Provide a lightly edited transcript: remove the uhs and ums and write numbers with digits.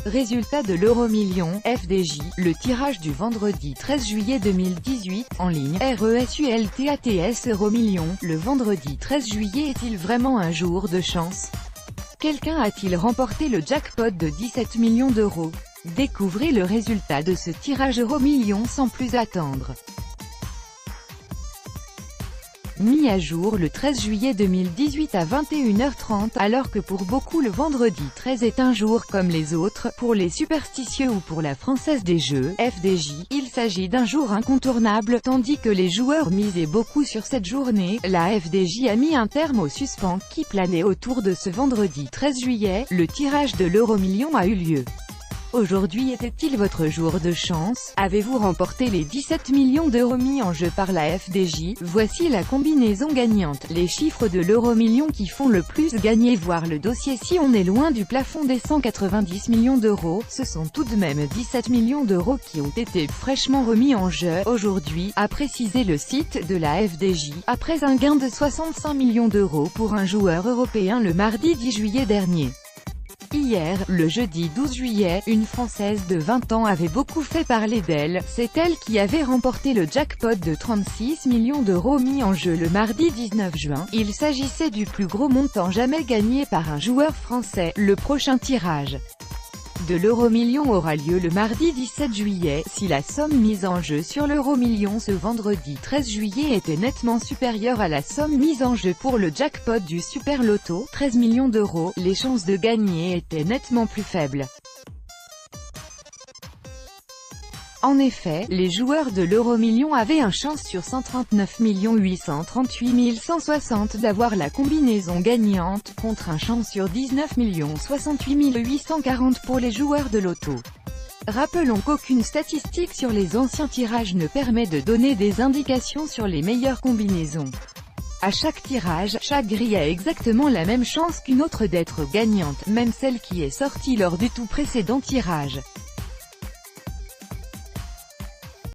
Résultat de l'Euro-Million, FDJ, le tirage du vendredi 13 juillet 2018, en ligne, RESULTATS Euro-Million, le vendredi 13 juillet est-il vraiment un jour de chance? Quelqu'un a-t-il remporté le jackpot de 17 millions d'euros? Découvrez le résultat de ce tirage Euro-Million sans plus attendre. Mis à jour le 13 juillet 2018 à 21h30, alors que pour beaucoup le vendredi 13 est un jour comme les autres, pour les superstitieux ou pour la Française des Jeux, FDJ, il s'agit d'un jour incontournable, tandis que les joueurs misaient beaucoup sur cette journée, la FDJ a mis un terme au suspens qui planait autour de ce vendredi 13 juillet, le tirage de l'Euro-Million a eu lieu. Aujourd'hui était-il votre jour de chance? Avez-vous remporté les 17 millions d'euros mis en jeu par la FDJ? Voici la combinaison gagnante, les chiffres de l'Euro-Million qui font le plus gagner. Voir le dossier. Si on est loin du plafond des 190 millions d'euros, ce sont tout de même 17 millions d'euros qui ont été fraîchement remis en jeu aujourd'hui, a précisé le site de la FDJ, après un gain de 65 millions d'euros pour un joueur européen le mardi 10 juillet dernier. Hier, le jeudi 12 juillet, une Française de 20 ans avait beaucoup fait parler d'elle, c'est elle qui avait remporté le jackpot de 36 millions d'euros mis en jeu le mardi 19 juin, il s'agissait du plus gros montant jamais gagné par un joueur français. Le prochain tirage de l'Euro-Million aura lieu le mardi 17 juillet, si la somme mise en jeu sur l'Euro-Million ce vendredi 13 juillet était nettement supérieure à la somme mise en jeu pour le jackpot du Super Loto, 13 millions d'euros, les chances de gagner étaient nettement plus faibles. En effet, les joueurs de l'Euro-Million avaient une chance sur 139 838 160 d'avoir la combinaison gagnante, contre une chance sur 19 68 840 pour les joueurs de loto. Rappelons qu'aucune statistique sur les anciens tirages ne permet de donner des indications sur les meilleures combinaisons. À chaque tirage, chaque grille a exactement la même chance qu'une autre d'être gagnante, même celle qui est sortie lors du tout précédent tirage.